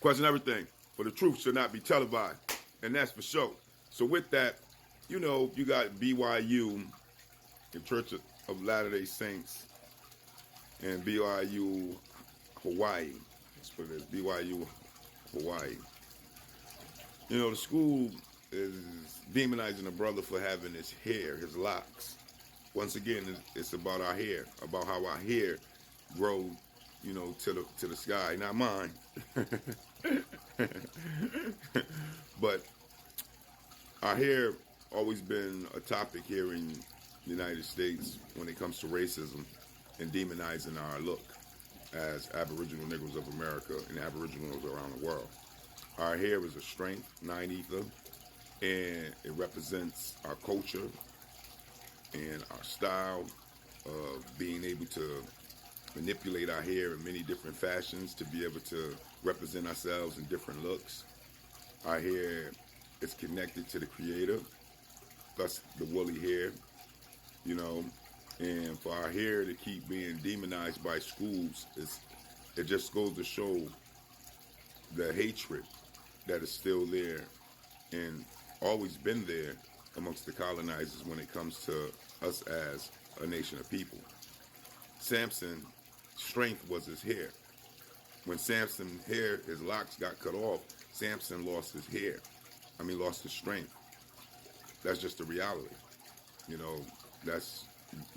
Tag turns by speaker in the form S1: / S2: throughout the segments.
S1: Question everything. For the truth should not be televised. And that's for sure. So with that, you got BYU, the Church of Latter-day Saints, and BYU Hawaii. Let's put it as BYU Hawaii. The school is demonizing a brother for having his hair, his locks. Once again, it's about our hair, about how our hair grow, to the sky. Not mine. But our hair always been a topic here in the United States when it comes to racism and demonizing our look as Aboriginal Negroes of America and Aboriginals around the world. Our hair is a strength, 9 ether, and it represents our culture and our style of being able to manipulate our hair in many different fashions to be able to represent ourselves in different looks. Our hair is connected to the Creator, thus the woolly hair, and for our hair to keep being demonized by schools, it just goes to show the hatred that is still there and always been there amongst the colonizers when it comes to us as a nation of people. Samson's strength was his hair. When Samson's hair, his locks got cut off, Samson lost his hair. Lost his strength. That's just the reality. That's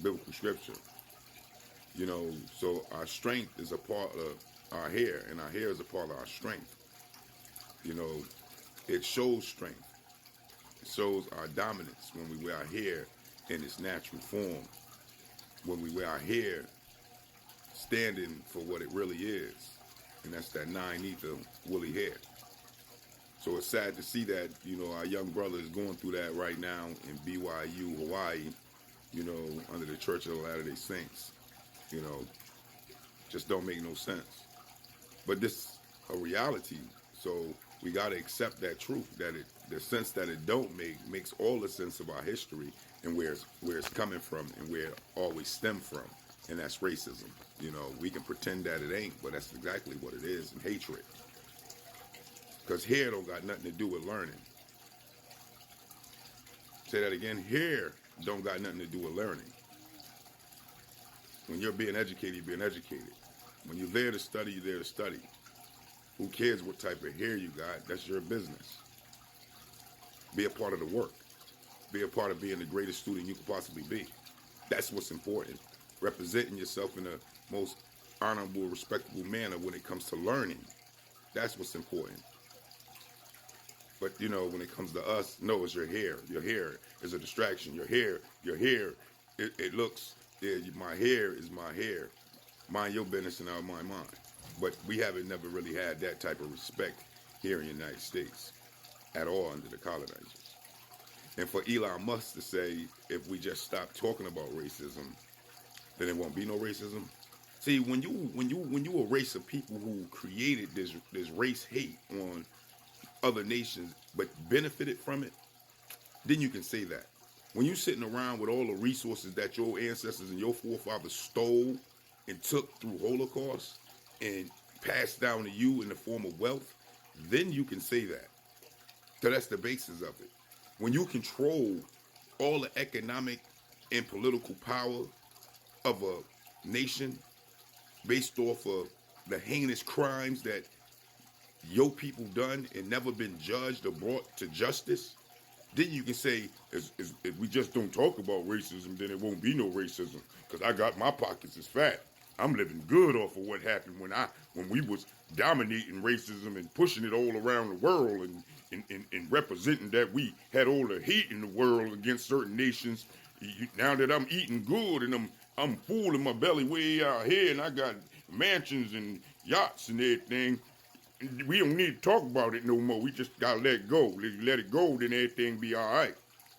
S1: biblical scripture. So our strength is a part of our hair, and our hair is a part of our strength. It shows strength. It shows our dominance when we wear our hair in its natural form. When we wear our hair standing for what it really is, and that's that 9 ether woolly hair. So it's sad to see that, our young brother is going through that right now in BYU, Hawaii, under the Church of the Latter-day Saints. Just don't make no sense. But this is a reality, so we got to accept that truth, that the sense that it don't makes all the sense of our history and where it's coming from and where it always stemmed from, and that's racism. We can pretend that it ain't, but that's exactly what it is, and hatred. Because hair don't got nothing to do with learning. Say that again. Hair don't got nothing to do with learning. When you're being educated, you're being educated. When you're there to study, you're there to study. Who cares what type of hair you got? That's your business. Be a part of the work. Be a part of being the greatest student you could possibly be. That's what's important. Representing yourself in the most honorable, respectable manner when it comes to learning. That's what's important. But, when it comes to us, no, it's your hair. Your hair is a distraction. Your hair, it looks, my hair is my hair. Mind your business and I'll mind mine. But we haven't never really had that type of respect here in the United States at all under the colonizers. And for Elon Musk to say, if we just stop talking about racism, then there won't be no racism. See, when you erase a people who created this race hate on other nations but benefited from it, then you can say that. When you're sitting around with all the resources that your ancestors and your forefathers stole and took through Holocaust and passed down to you in the form of wealth, then you can say that. So that's the basis of it. When you control all the economic and political power of a nation based off of the heinous crimes that your people done and never been judged or brought to justice, then you can say, if we just don't talk about racism, then it won't be no racism because I got my pockets is fat. I'm living good off of what happened when we was dominating racism and pushing it all around the world and representing that we had all the hate in the world against certain nations. Now that I'm eating good and I'm full in my belly way out here and I got mansions and yachts and everything, we don't need to talk about it no more. We just gotta let it go. Let it go, then everything be all right.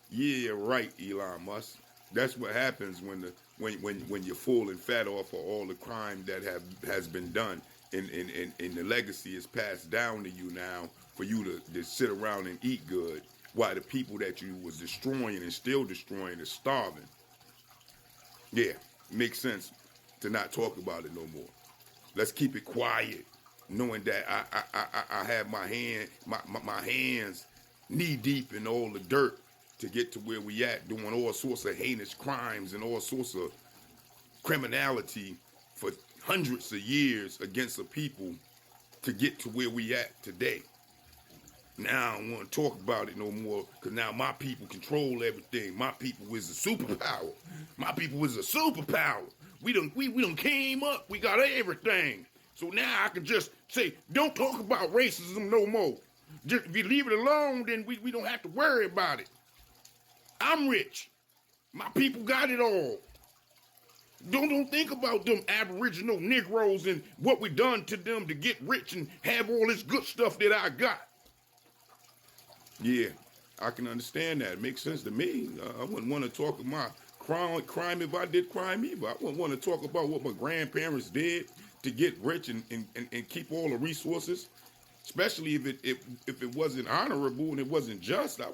S1: Yeah, right, Elon Musk. That's what happens when you're full and fat off of all the crime that has been done, and the legacy is passed down to you now for you to sit around and eat good, while the people that you was destroying and still destroying is starving. Yeah, makes sense to not talk about it no more. Let's keep it quiet. knowing that I have my hands knee deep in all the dirt to get to where we at, doing all sorts of heinous crimes and all sorts of criminality for hundreds of years against a people to get to where we at today. Now I don't want to talk about it no more, because now my people control everything. My people is a superpower. My people is a superpower. We done came up. We got everything. So now I can just say, don't talk about racism no more. Just, if you leave it alone, then we don't have to worry about it. I'm rich. My people got it all. Don't think about them Aboriginal Negroes and what we done to them to get rich and have all this good stuff that I got. Yeah, I can understand that. It makes sense to me. I wouldn't want to talk about my crime if I did crime either. I wouldn't want to talk about what my grandparents did to get rich and keep all the resources, especially if it wasn't honorable and it wasn't just. I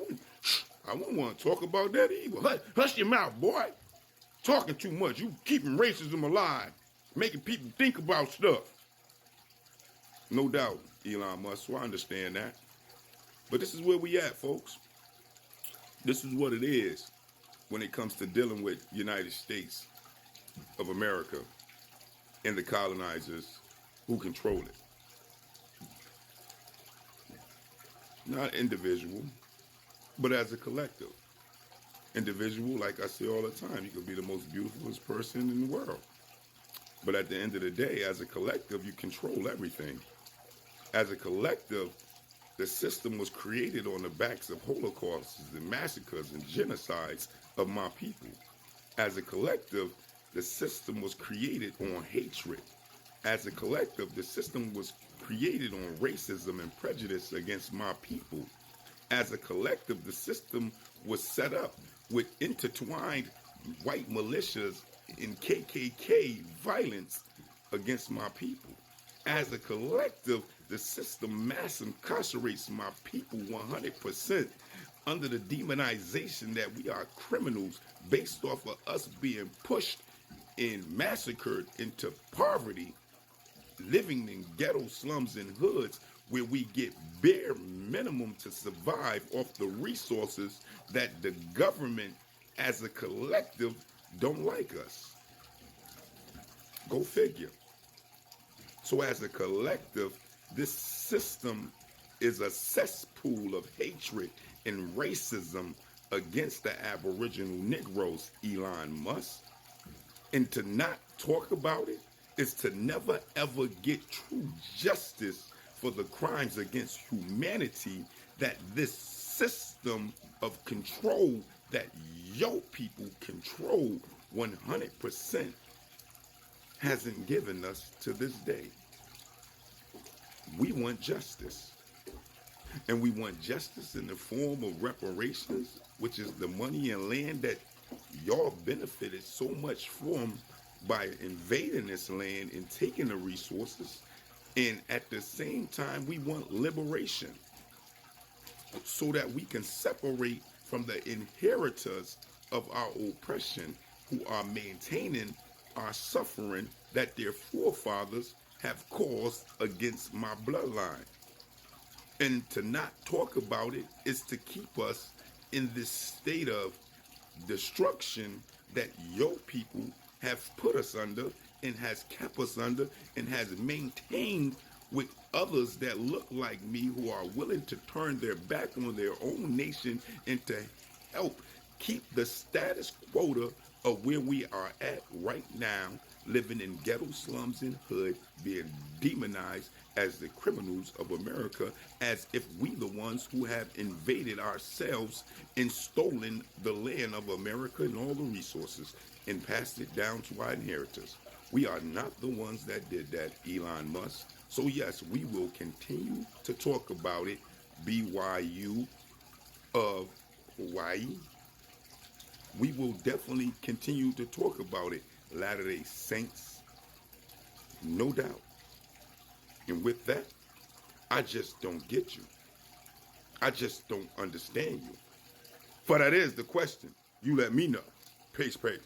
S1: wouldn't want to talk about that either. Hush your mouth, boy. Talking too much. You keeping racism alive, making people think about stuff. No doubt, Elon Musk, so I understand that. But this is where we at, folks. This is what it is when it comes to dealing with United States of America and the colonizers who control it. Not individual, but as a collective. Individual, like I say all the time, you could be the most beautifulest person in the world. But at the end of the day, as a collective, you control everything. As a collective, the system was created on the backs of holocausts and massacres and genocides of my people. As a collective, the system was created on hatred. As a collective, the system was created on racism and prejudice against my people. As a collective, the system was set up with intertwined white militias and KKK violence against my people. As a collective, the system mass incarcerates my people 100% under the demonization that we are criminals based off of us being pushed and massacred into poverty, living in ghetto slums and hoods where we get bare minimum to survive off the resources that the government as a collective don't like us. Go figure. So as a collective, this system is a cesspool of hatred and racism against the Aboriginal Negroes, Elon Musk. And to not talk about it is to never ever get true justice for the crimes against humanity that this system of control that your people control 100% hasn't given us to this day. We want justice. And we want justice in the form of reparations, which is the money and land that y'all benefited so much from by invading this land and taking the resources. And at the same time, we want liberation so that we can separate from the inheritors of our oppression who are maintaining our suffering that their forefathers have caused against my bloodline. And to not talk about it is to keep us in this state of destruction that your people have put us under and has kept us under and has maintained with others that look like me who are willing to turn their back on their own nation and to help keep the status quo of where we are at right now, living in ghetto slums and hood, being demonized as the criminals of America, as if we the ones who have invaded ourselves and stolen the land of America and all the resources and passed it down to our inheritors. We are not the ones that did that, Elon Musk. So yes, we will continue to talk about it. BYU of Hawaii. We will definitely continue to talk about it. Latter-day Saints, no doubt. And with that, I just don't get you. I just don't understand you. But that is the question. You let me know. Peace, peace.